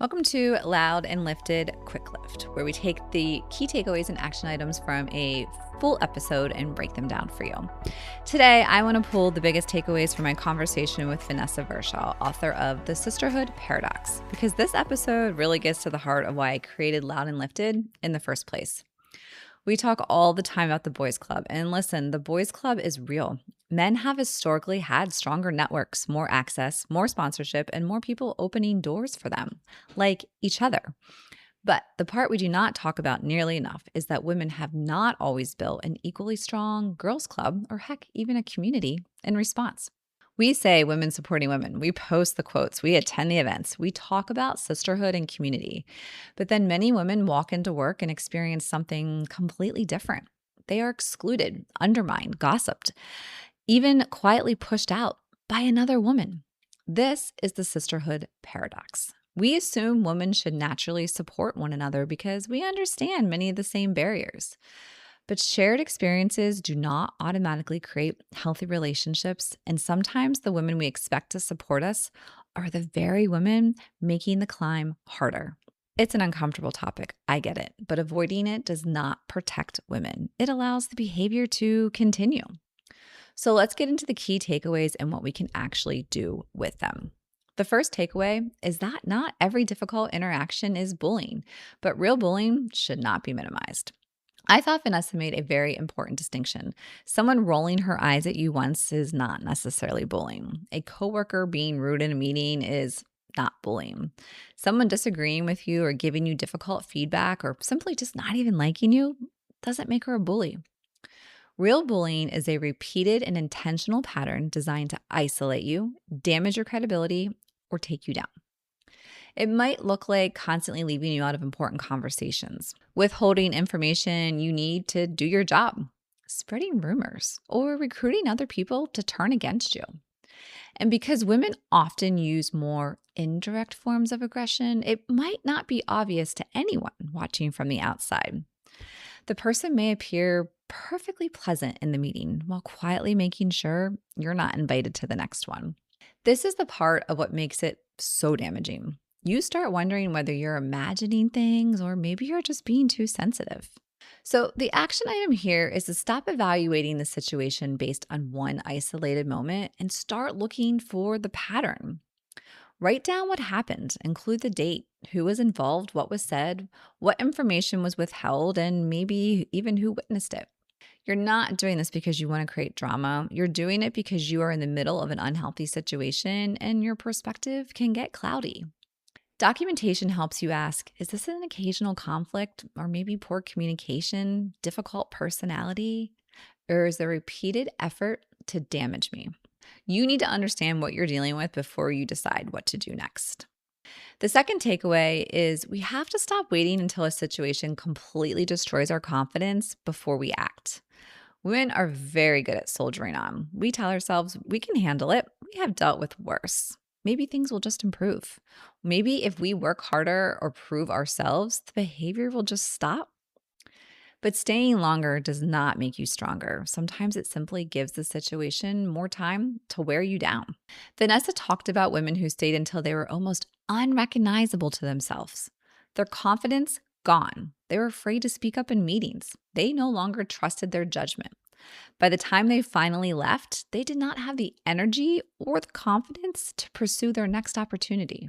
Welcome to Loud and Lifted Quick Lift, where we take the key takeaways and action items from a full episode and break them down for you. Today, I want to pull the biggest takeaways from my conversation with Vanessa Vershaw, author of The Sisterhood Paradox, because this episode really gets to the heart of why I created Loud and Lifted in the first place. We talk all the time about the boys club, and listen, the boys club is real. Men have historically had stronger networks, more access, more sponsorship, and more people opening doors for them, like each other. But the part we do not talk about nearly enough is that women have not always built an equally strong girls club, or heck, even a community in response. We say women supporting women. We post the quotes. We attend the events. We talk about sisterhood and community. But then many women walk into work and experience something completely different. They are excluded, undermined, gossiped, even quietly pushed out by another woman. This is the sisterhood paradox. We assume women should naturally support one another because we understand many of the same barriers. But shared experiences do not automatically create healthy relationships, and sometimes the women we expect to support us are the very women making the climb harder. It's an uncomfortable topic, I get it, but avoiding it does not protect women. It allows the behavior to continue. So let's get into the key takeaways and what we can actually do with them. The first takeaway is that not every difficult interaction is bullying, but real bullying should not be minimized. I thought Vanessa made a very important distinction. Someone rolling her eyes at you once is not necessarily bullying. A coworker being rude in a meeting is not bullying. Someone disagreeing with you or giving you difficult feedback or simply just not even liking you doesn't make her a bully. Real bullying is a repeated and intentional pattern designed to isolate you, damage your credibility, or take you down. It might look like constantly leaving you out of important conversations, withholding information you need to do your job, spreading rumors, or recruiting other people to turn against you. And because women often use more indirect forms of aggression, it might not be obvious to anyone watching from the outside. The person may appear perfectly pleasant in the meeting while quietly making sure you're not invited to the next one. This is the part of what makes it so damaging. You start wondering whether you're imagining things or maybe you're just being too sensitive. So the action item here is to stop evaluating the situation based on one isolated moment and start looking for the pattern. Write down what happened, include the date, who was involved, what was said, what information was withheld, and maybe even who witnessed it. You're not doing this because you want to create drama. You're doing it because you are in the middle of an unhealthy situation and your perspective can get cloudy. Documentation helps you ask, is this an occasional conflict or maybe poor communication, difficult personality, or is there repeated effort to damage me? You need to understand what you're dealing with before you decide what to do next. The second takeaway is we have to stop waiting until a situation completely destroys our confidence before we act. Women are very good at soldiering on. We tell ourselves we can handle it. We have dealt with worse. Maybe things will just improve. Maybe if we work harder or prove ourselves, the behavior will just stop. But staying longer does not make you stronger. Sometimes it simply gives the situation more time to wear you down. Vanessa talked about women who stayed until they were almost unrecognizable to themselves. Their confidence gone. They were afraid to speak up in meetings. They no longer trusted their judgment. By the time they finally left, they did not have the energy or the confidence to pursue their next opportunity.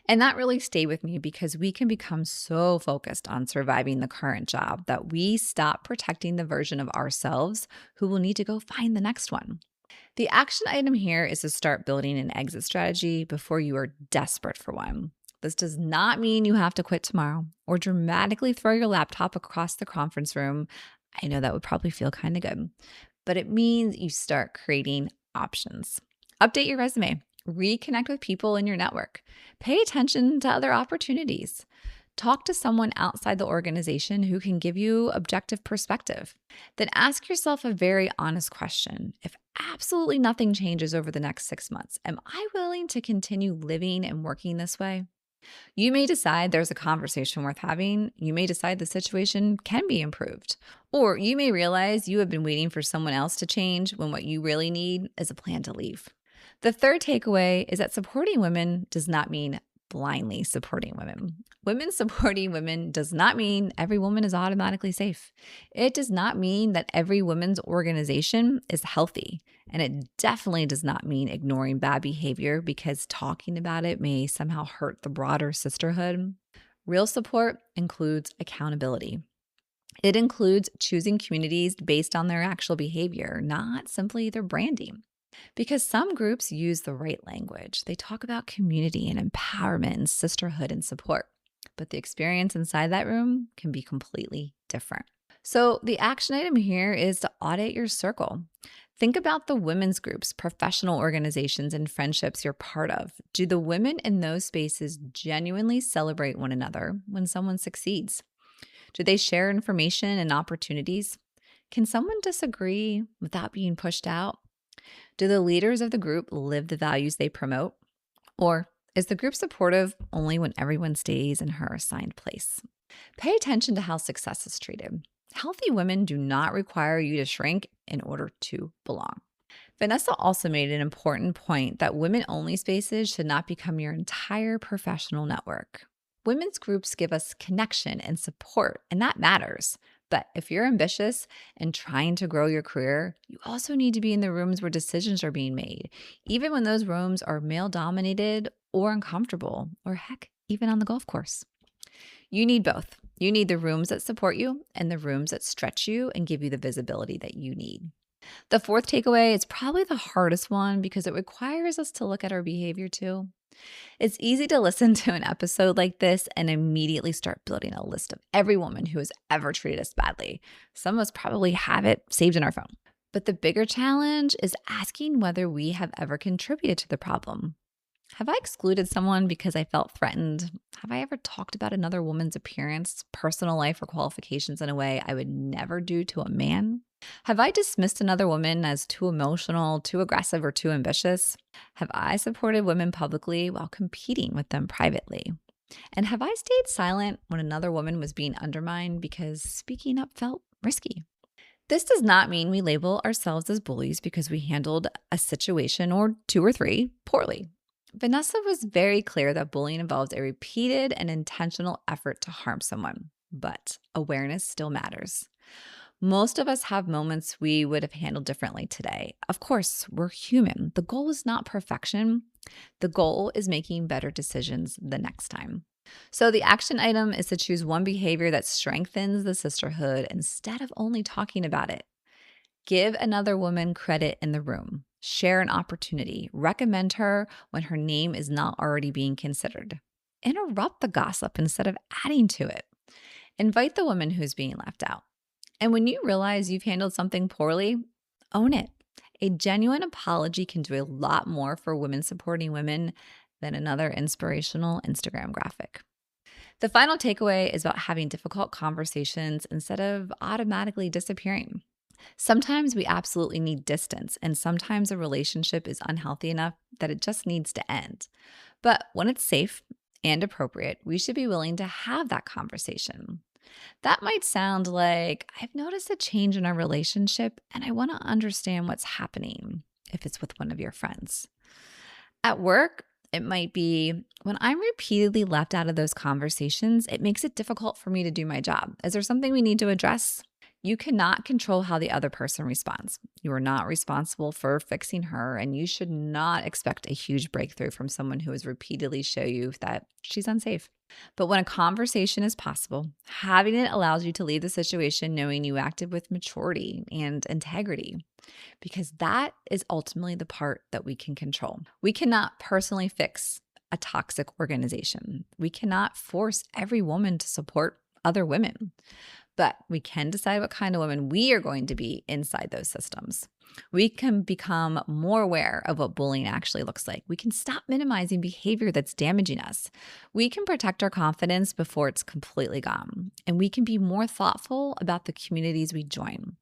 And that really stayed with me because we can become so focused on surviving the current job that we stop protecting the version of ourselves who will need to go find the next one. The action item here is to start building an exit strategy before you are desperate for one. This does not mean you have to quit tomorrow or dramatically throw your laptop across the conference room. I know that would probably feel kind of good, but it means you start creating options. Update your resume, reconnect with people in your network, pay attention to other opportunities, talk to someone outside the organization who can give you objective perspective. Then ask yourself a very honest question. If absolutely nothing changes over the next 6 months, am I willing to continue living and working this way? You may decide there's a conversation worth having. You may decide the situation can be improved. Or you may realize you have been waiting for someone else to change when what you really need is a plan to leave. The third takeaway is that supporting women does not mean blindly supporting women. Women supporting women does not mean every woman is automatically safe. It does not mean that every women's organization is healthy. And it definitely does not mean ignoring bad behavior because talking about it may somehow hurt the broader sisterhood. Real support includes accountability. It includes choosing communities based on their actual behavior, not simply their branding. Because some groups use the right language. They talk about community and empowerment and sisterhood and support. But the experience inside that room can be completely different. So, the action item here is to audit your circle. Think about the women's groups, professional organizations, and friendships you're part of. Do the women in those spaces genuinely celebrate one another when someone succeeds? Do they share information and opportunities? Can someone disagree without being pushed out? Do the leaders of the group live the values they promote? Or is the group supportive only when everyone stays in her assigned place? Pay attention to how success is treated. Healthy women do not require you to shrink in order to belong. Vanessa also made an important point that women-only spaces should not become your entire professional network. Women's groups give us connection and support, and that matters. But if you're ambitious and trying to grow your career, you also need to be in the rooms where decisions are being made, even when those rooms are male-dominated or uncomfortable, or heck, even on the golf course. You need both. You need the rooms that support you and the rooms that stretch you and give you the visibility that you need. The fourth takeaway is probably the hardest one because it requires us to look at our behavior too. It's easy to listen to an episode like this and immediately start building a list of every woman who has ever treated us badly. Some of us probably have it saved in our phone. But the bigger challenge is asking whether we have ever contributed to the problem. Have I excluded someone because I felt threatened? Have I ever talked about another woman's appearance, personal life, or qualifications in a way I would never do to a man? Have I dismissed another woman as too emotional, too aggressive, or too ambitious? Have I supported women publicly while competing with them privately? And have I stayed silent when another woman was being undermined because speaking up felt risky? This does not mean we label ourselves as bullies because we handled a situation or two or three poorly. Vanessa was very clear that bullying involves a repeated and intentional effort to harm someone, but awareness still matters. Most of us have moments we would have handled differently today. Of course, we're human. The goal is not perfection. The goal is making better decisions the next time. So the action item is to choose one behavior that strengthens the sisterhood instead of only talking about it. Give another woman credit in the room. Share an opportunity. Recommend her when her name is not already being considered. Interrupt the gossip instead of adding to it. Invite the woman who's being left out. And when you realize you've handled something poorly, own it. A genuine apology can do a lot more for women supporting women than another inspirational Instagram graphic. The final takeaway is about having difficult conversations instead of automatically disappearing. Sometimes we absolutely need distance, and sometimes a relationship is unhealthy enough that it just needs to end. But when it's safe and appropriate, we should be willing to have that conversation. That might sound like, I've noticed a change in our relationship and I want to understand what's happening if it's with one of your friends. At work, it might be, when I'm repeatedly left out of those conversations, it makes it difficult for me to do my job. Is there something we need to address? You cannot control how the other person responds. You are not responsible for fixing her, and you should not expect a huge breakthrough from someone who has repeatedly shown you that she's unsafe. But when a conversation is possible, having it allows you to leave the situation knowing you acted with maturity and integrity, because that is ultimately the part that we can control. We cannot personally fix a toxic organization. We cannot force every woman to support other women. But we can decide what kind of women we are going to be inside those systems. We can become more aware of what bullying actually looks like. We can stop minimizing behavior that's damaging us. We can protect our confidence before it's completely gone. And we can be more thoughtful about the communities we join.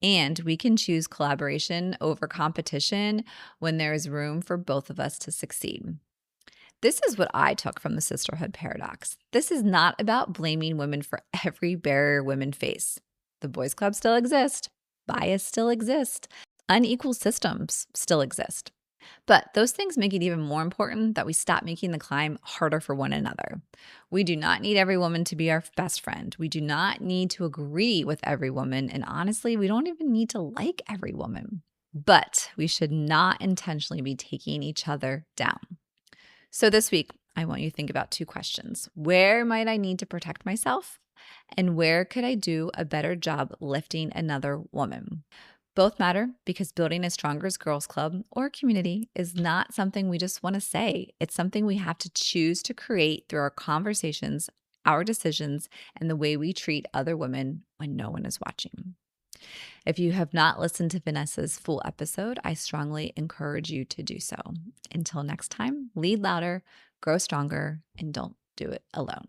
And we can choose collaboration over competition when there is room for both of us to succeed. This is what I took from the Sisterhood Paradox. This is not about blaming women for every barrier women face. The boys' clubs still exist. Bias still exists. Unequal systems still exist. But those things make it even more important that we stop making the climb harder for one another. We do not need every woman to be our best friend. We do not need to agree with every woman. And honestly, we don't even need to like every woman. But we should not intentionally be taking each other down. So this week, I want you to think about two questions. Where might I need to protect myself? And where could I do a better job lifting another woman? Both matter because building a stronger girls club or community is not something we just want to say. It's something we have to choose to create through our conversations, our decisions, and the way we treat other women when no one is watching. If you have not listened to Vanessa's full episode, I strongly encourage you to do so. Until next time, lead louder, grow stronger, and don't do it alone.